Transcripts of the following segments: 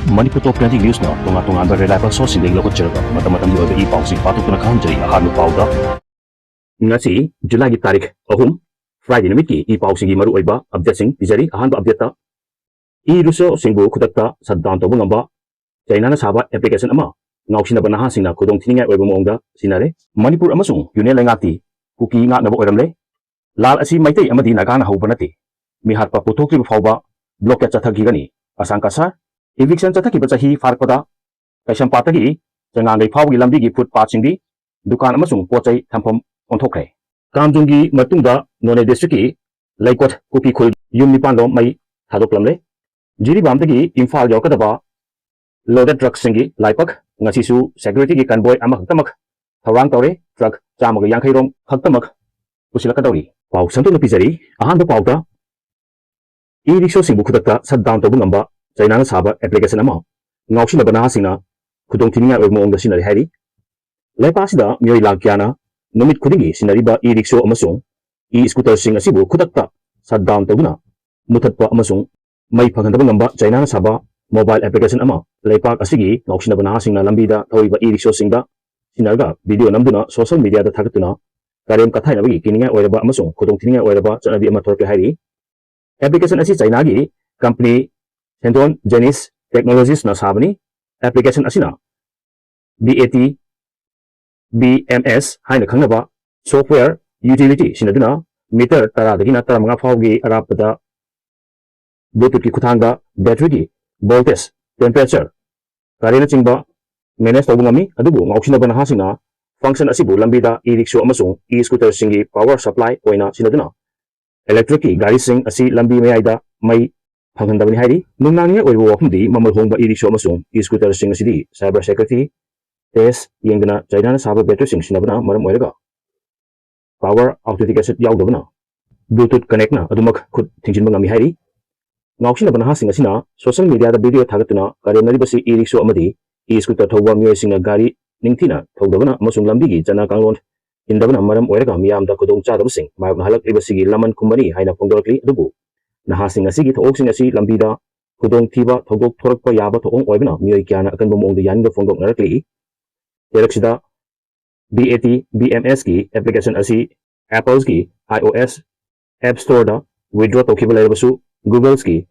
Manipur Top Trending News na tunga-tunga ba reliable source hindi lokot chirga mata-matang yoga ipaw sing patok na kahanjay ahanu pawda ngasi July tarik ahum Friday namit ki ipaw sing maru oiba update sing bijari ahanba update ta I ruso singbu khutakta saddan to bungamba China na saba application ama ngausina banaha singna khudong thiningai oiba mongda sinare Manipur amasung Union Langati Kuki ngaknaba oiramle lal asi maitai amadi nagana haubanati mi hatpa puthokri fawba blockade chathagigani Asengba eviction chathaki bachahi farpada Kaisampatagi jangangai fawgi lambigi footpath singdi dukan amasung pochai thampham onthokre kamjungi matungda None district ki Laikot Kuki khul yum nipandom mai thadoklamle Jiribamdagi Imphal yaukadaba loaded truck singi laipak ngasisu security ki convoy ama khaktamak thawang tawre truck chamaga yankhai rom khaktamak usilakadawri paw santu pizari ahan pawda e-rickshaw singbu khutakta shutdown tobu ngamba China na saba application ama ngaushina banaha singna khudong thiningai oiba mongda sinari hairi laipasida mioi langkyana numit khudingi sinariba e-rickshaw amasung e-scooter sing asibu khutakta shutdown tobuna muthatpa amasung mai phangandaba ngamba China na saba mobile application ama laipak asigi ngaushina banaha singna lambida thawriba e-rickshaw singda sinarga video namduna social media da thagatuna karem kathaina bagi kiningai oiraba amasung khudong thiningai oiraba chanabi ama thorpe hairi application asi China gi company Hendon Janis Technologies na sabani application asina BAT BMS haina khangnaba software utility sinaduna meter tara dagina tara mga fawgi arapada Bluetooth ki kuthangda battery ki voltage temperature karena chingba manage tobungami adubu ngauksina bana hasina function asibu lambida e-rickshaw amasung e-scooter singi power supply oina sinaduna electric ki gari sing asi lambi mayaida mai phanghandabani hairi nungnangni oibo wafumdi mamal hongba e-rickshaw amasung e-scooter sing asidi cyber security test yengdana China na saba battery sing sinabana maram oiraga power authentication yaudabana Bluetooth connect na adumak khud thingchinba ngami hairi ngauksina bana hasing asina social media da video thagatuna karenari basi e-rickshaw amadi e-scooter thawba mioi singa gari ningthina thawdabana amasung lambigi jana kanglon indabana maram oiraga miyamda khudong chadabsing mayok halak ibasigi laman kumbani haina phongdorakli adubu nahasing asigi thoksing asi lambida khudong thiba thogok thorakpa yaba thong oibana mioi kyana akanba mongda yanga phongdok narakli Teleksida BAT BMS ki application asi Apple's ki iOS App Store da withdraw tokhiba laibasu Google's ki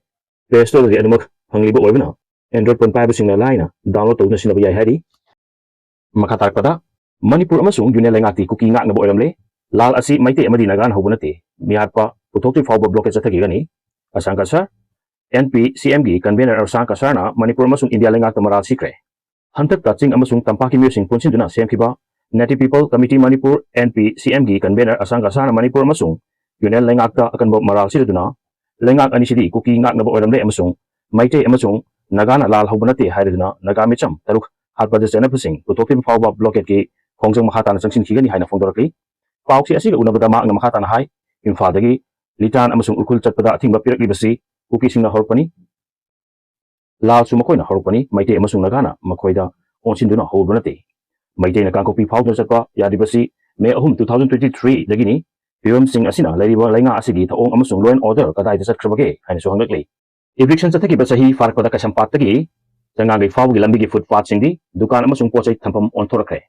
Play Store da anumak hangliba oibana Android phone paiba singna laina download tawna sinaba yai hari makatarpada Manipur amasung Union Langati Kuki ngaknaba oiramle lal asi maite amadi nagan hobunate mihatpa puthokti fawba blockade chathagigani Asengba NPCMG convener Sarkarsidi na Manipur amasung India Langakta maral sikre Hantak Kaching amasung tampaki musing punsinduna semkiba Native People Committee Manipur NPCMG convener Sarkarsidi na Manipur amasung Union Langakta akan maral siduna Langak anisidi Kuki ngaknaba oiramle amasung maite amasung nagana lal hobunate haiduna nagamicham taruk hatpada jana pusing puthokti fawba blockade ki khongjang mahatana changsin khigani haina phongdorakli pawsi asiga unabada ma ngam mahatana hai Imphaldagi litan amasung ukul chatpada athingba pirakli basi Kuki singna horpani lal su makoina horpani maite amasung nagana makoida onsinduna hobunate maite na kangkopi phawdna chatpa yadibasi May 2023 dagini Piram Singh asina lariba lainga asigi thaong amasung law and order kadai chatkrabage haina su hangakli eviction chathaki basahi farpada Kaisampatagi jangangai fawgi lambigi footpath singdi dukan amasung pochai thampham onthorakre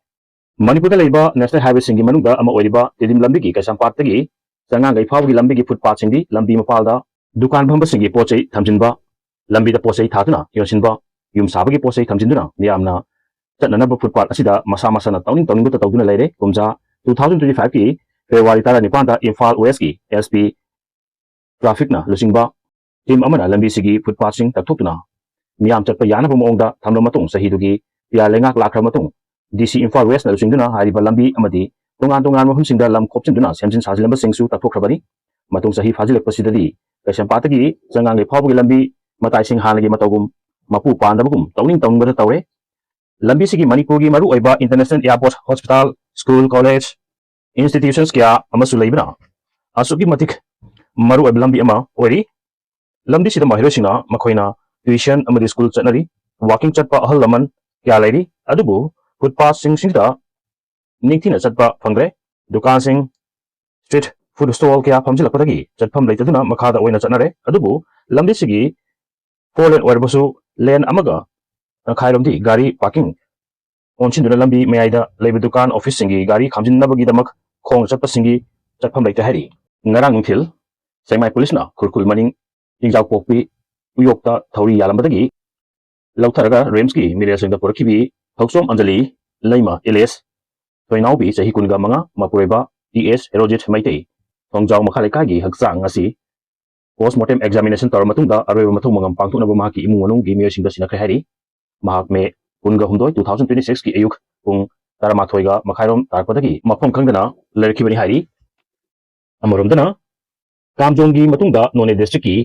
Manipur da leiba national highway singi manungda ama oiriba tidim lambigi Kaisampatagi jangangai fawgi lambigi footpath singdi lambi mapalda dukan phamba singi pochai thamjinba lambi da pochai thaduna yonsinba yum sabagi pochai thamjinduna miyamna chatnanaba footpath asida masa masana tawning ta tawduna leire kumja 2025 ki February 19 da Imphal West ki SP traffic na lusingba team amana lambi sigi footpath sing takthokuna miyam chatpa yana bomongda thamlo matung sahidugi pia lengak lakra matung DC Imphal West na lusingduna hariba lambi amadi tongan mahum singda lam khopchinduna semjin sajilamba singsu takthokrabani matung sahi fazilak pasidadi Kaisampatagi jangangai fawgi lambi matai sing hanagi matogum mapu pandabagum tawning bada tawre lambi sigi Manipur gi maru oiba international airport hospital school college institutions kya amasu leibna asugi matik maru oiba lambi ama oiri lambi sida mahiro singna makoina tuition amadi school chatnari walking chatpa ahal laman kya leiri adubu footpath singda ningthina chatpa phangre dukan sing street food stall kya phamjilakpadagi chatpham leitaduna makhada oina chatnare adubu lambi sigi 4 lane oirbasu lane amaga tangkhairamdi gari parking onchinduna lambi mayaida leiba dukan office singi gari khamjinnabagi damak khong chatpa singi chatpham leita hari ngarang nungthil Sengmai police na khurkhul maning ingjau pokpi uyokta thauri yalambadagi lautharaga remski mirel singda porakhibi thoksom anjali leima ls toinaubi chahi kunga manga mapureba ts herojit maitei thongjau makhalekagi hakchang asi postmortem examination tar matungda aroiba mathung mangam pangthunaba mahaki imung manunggi miyosingda sinakre hari mahak me kunga humdoi 2026 ki ayuk pung taramathoiga makhairom tarpadagi mafam khangdana lerkhibani hari amoromdana kamjonggi matungda none district ki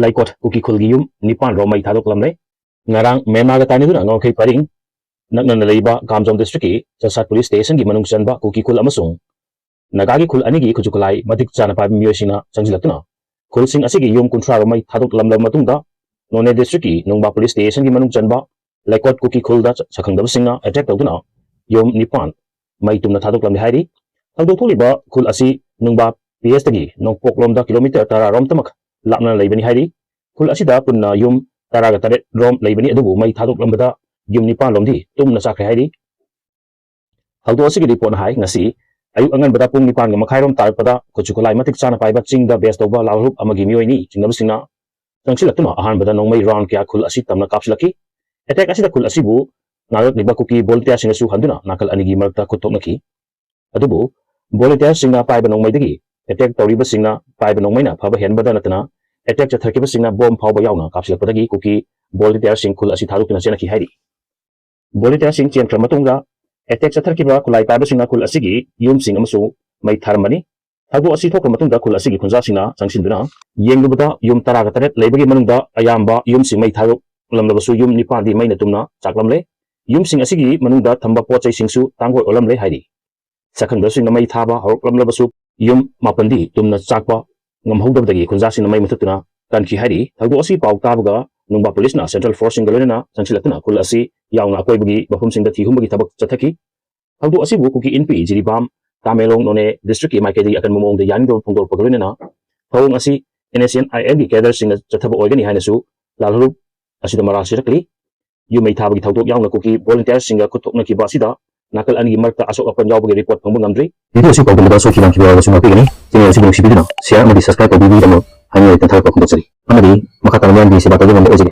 laikot kuki khulgi yum nipan romai thadok lamle ngarang memaga taniduna ngaukhei paring naknana leiba kamjong district ki chasat police station gi manung chanba kuki khul amasung nagagi khul anigi khujukulai madik chana pa miyosina changjilatuna khulsing asigi yum kunthra romai thadok lamlam matungda none district ki nungba police station gi manung chanba laikot kuki khulda sakhangdaba singna attack tawduna yum nipan mai tumna thadok lamle hairi thangdok tholiba khul asi nungba ps tagi nongpok lomda kilometer tara rom tamak lapna leibani hairi khul asida punna yum taraga tare rom leibani adubu mai thadok lambada yum nipan lomdi tumna sakre hairi haldo asigi report hai ngasi ayuk angan bada pung nipan ga makhairom tarpada kuchukulai matik chana paiba chingda best toba lawrup amagi miyoini chingnaba singna changsilatuna ahan bada nongmai round kya khul asi tamna kapsilaki attack asida khul asibu ngarak liba kuki volunteer singasu handuna nakal anigi marta kutoknaki adubu volunteer singna paiba nongmai dagi attack tawriba singna paiba nongmaina phaba henbada natana attack chatharkiba singna bomb phawba yauna kapsilakpadagi kuki volunteer sing khul asi thadukna chenaki hairi volunteer sing chen kramatunga attack chatharkiba khulai paiba singna khul asigi yum sing amasu mai tharmani thadu asi thokra matungda khul asigi khunja singna changsinduna yengbada yum taraga taret leibagi manungda ayamba yum sing mai thaduk lamlabasu yum nipandi maina tumna chaklamle yum sing asigi manungda thamba pochai singsu tangoi olamle hairi sakhangda singna mai thaba horok lamlabasu yum mapandi tumna chakpa ngamhodabdagi khunja singna mai mathutuna kanki hairi thadu asi pau tabaga nungba police na central force singalena changsilatuna khul asi yauna akoibagi bafum singda thihumbagi thabak chathaki thadu asi bu kuki inpi jiribam tamelong none district ki maikedi akan momong de yango pungdor pagolena thawung asi nsn il gi gather singa chathaba oigani hainasu lalhurup asida mara sirakli yumei thabagi thawdok yauna kuki volunteer singa kuthokna ki basida nakal anigi marta asok apan yawbagi report phangba ngamdri video si pawdala so kilang kibawa so mapigani channel si dong sibidina share amadi subscribe tawbibi damo hainai tanthar pa khumdachari amadi makhatang yan di se batawang mo ojigi